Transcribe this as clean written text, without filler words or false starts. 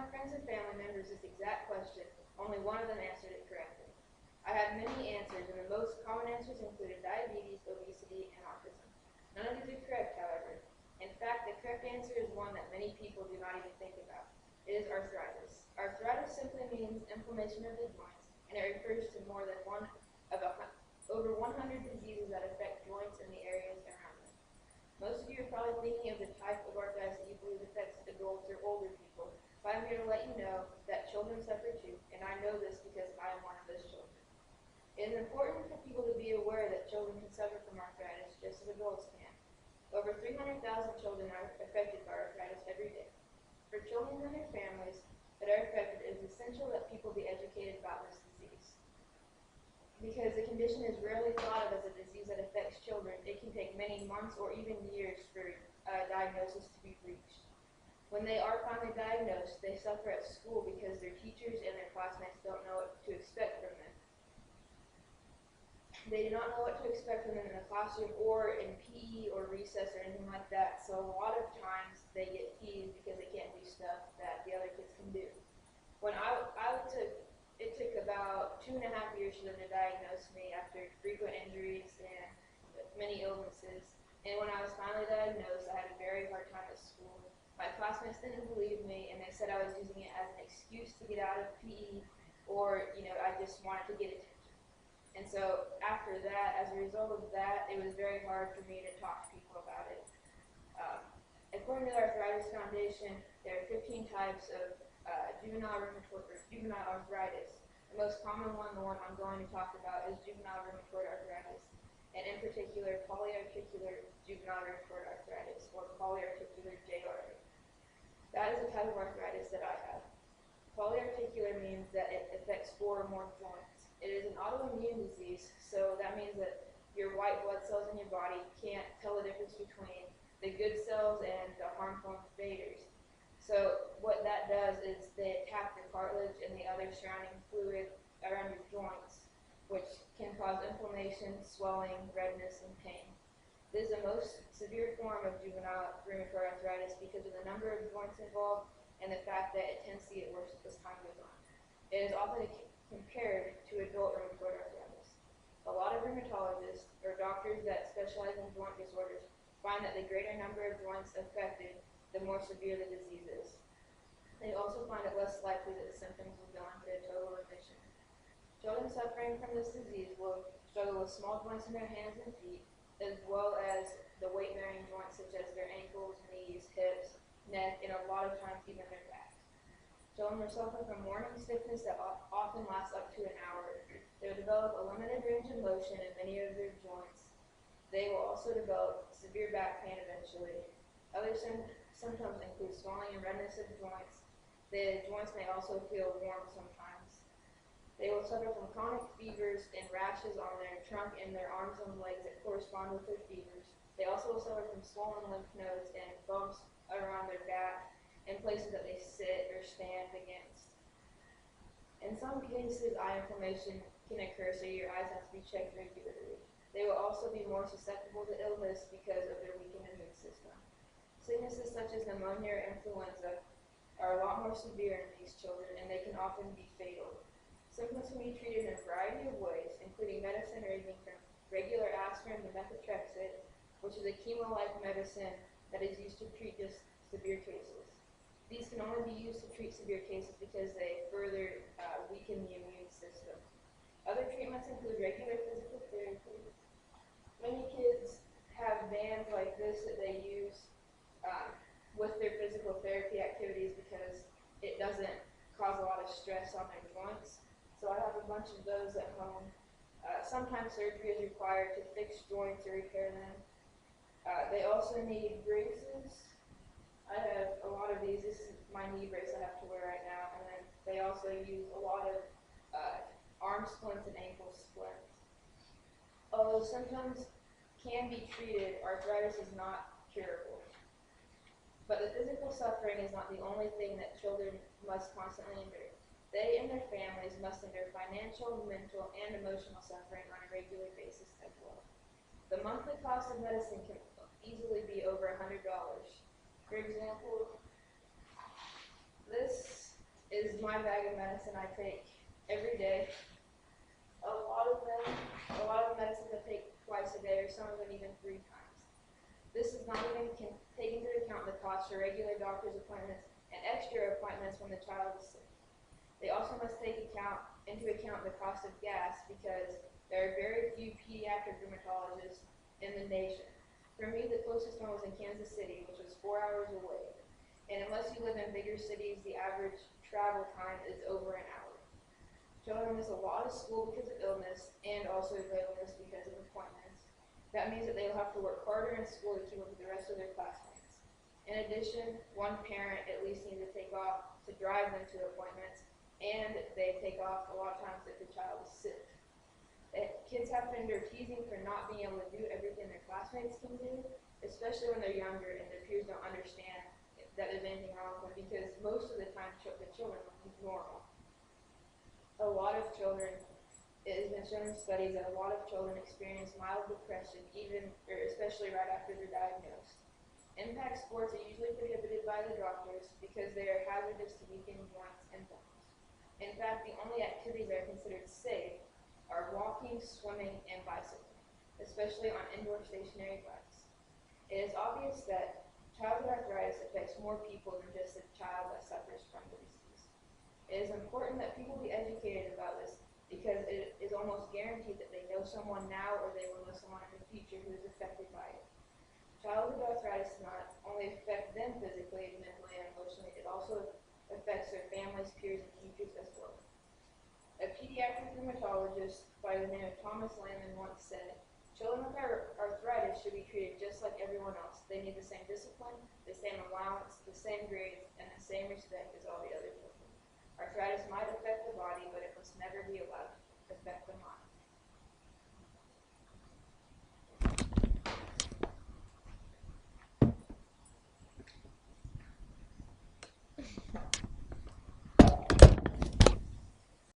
my friends and family members this exact question, only one of them answered it correctly. I had many answers, and the most common answers included diabetes, obesity, and autism. None of these are correct, however. In fact, the correct answer is one that many people do not even think about. It is arthritis. Arthritis simply means inflammation of the joints, and it refers to more than over 100 diseases that affect joints and the areas around them. Most of you are probably thinking of the type of arthritis that you believe affects adults or older people, but I'm here to let you know that children suffer too, and I know this because I am one of those children. It is important for people to be aware that children can suffer from arthritis just as adults can. Over 300,000 children are affected by arthritis every day. For children and their families that are affected, it is essential that people be educated about this disease. Because the condition is rarely thought of as a disease that affects children, it can take many months or even years for a diagnosis to be reached. When they are finally diagnosed, they suffer at school because their teachers and their classmates don't know what to expect from them. They do not know what to expect from them in the classroom or in PE or recess or anything like that, so a lot of times they get teased because they can't do stuff that the other kids can do. When it took about 2.5 years for them to diagnose me after frequent injuries and many illnesses. And when I was finally diagnosed, I had a very hard time at school. My classmates didn't believe me, and they said I was using it as an excuse to get out of PE, or I just wanted to get attention. And so after that, as a result of that, it was very hard for me to talk to people about it. According to the Arthritis Foundation, there are 15 types of juvenile arthritis. The most common one, the one I'm going to talk about, is juvenile rheumatoid arthritis, and in particular, polyarticular juvenile rheumatoid arthritis, or polyarticular JRA. That is a type of arthritis that I have. Polyarticular means that it affects 4 or more joints. It is an autoimmune disease, so that means that your white blood cells in your body can't tell the difference between the good cells and the harmful invaders. So what that does is they attack the cartilage and the other surrounding fluid around your joints, which can cause inflammation, swelling, redness, and pain. This is the most severe form of juvenile rheumatoid arthritis because of the number of joints involved and the fact that it tends to get worse as time goes on. It is often compared to adult rheumatoid arthritis. A lot of rheumatologists, or doctors that specialize in joint disorders, find that the greater number of joints affected, the more severe the disease is. They also find it less likely that the symptoms will go into total remission. Children suffering from this disease will struggle with small joints in their hands and feet, as well as the weight-bearing joints such as their ankles, knees, hips, neck, and a lot of times even their backs. Children will suffer from morning stiffness that often lasts up to an hour. They will develop a limited range of motion in many of their joints. They will also develop severe back pain eventually. Other symptoms include swelling and redness of joints. The joints may also feel warm sometimes. They will suffer from chronic fevers and rashes on their trunk and their arms and legs that correspond with their fevers. They also will suffer from swollen lymph nodes and bumps around their back and places that they sit or stand against. In some cases, eye inflammation can occur, so your eyes have to be checked regularly. They will also be more susceptible to illness because of their weakened immune system. Sicknesses such as pneumonia or influenza are a lot more severe in these children, and they can often be fatal. Symptoms can be treated in a variety of ways, including medicine ranging from regular aspirin to methotrexate, which is a chemo-like medicine that is used to treat just severe cases. These can only be used to treat severe cases because they further weaken the immune system. Other treatments include regular physical therapy. Many kids have bands like this that they use with their physical therapy activities because it doesn't cause a lot of stress on their joints. So I have a bunch of those at home. Sometimes surgery is required to fix joints or repair them. They also need braces. I have a lot of these. This is my knee brace I have to wear right now. And then they also use a lot of arm splints and ankle splints. Although symptoms can be treated, arthritis is not curable. But the physical suffering is not the only thing that children must constantly endure. They and their families must endure financial, mental, and emotional suffering on a regular basis as well. The monthly cost of medicine can easily be over $100. For example, this is my bag of medicine I take every day. A lot of medicines I take twice a day, or some of them even 3 times. This is not even take into account the cost for regular doctor's appointments and extra appointments when the child is sick. They also must take into account the cost of gas, because there are very few pediatric rheumatologists in the nation. For me, the closest one was in Kansas City, which was 4 hours away. And unless you live in bigger cities, the average travel time is over an hour. Children miss a lot of school because of illness, and also illness because of appointments. That means that they will have to work harder in school to keep up with the rest of their classmates. In addition, one parent at least needs to take off to drive them to appointments, and they take off a lot of times if the child is sick. Kids have to endure teasing for not being able to do everything their classmates can do, especially when they're younger and their peers don't understand that there's anything wrong with them, because most of the time the children look normal. It has been shown in studies that a lot of children experience mild depression, especially right after they're diagnosed. Impact sports are usually prohibited by the doctors because they are hazardous to weakened joints and bones. In fact, the only activities that are considered safe are walking, swimming, and bicycling, especially on indoor stationary bikes. It is obvious that childhood arthritis affects more people than just a child that suffers from the disease. It is important that people be educated about this, because it is almost guaranteed that they know someone now, or they will know someone in the future who is affected by it. Childhood arthritis does not only affect them physically, mentally, and emotionally, it also affects their families, peers, and teachers as well. A pediatric rheumatologist by the name of Thomas Lehman once said, "Children with arthritis should be treated just like everyone else. They need the same discipline, the same allowance, the same grades, and the same respect as all the other kids."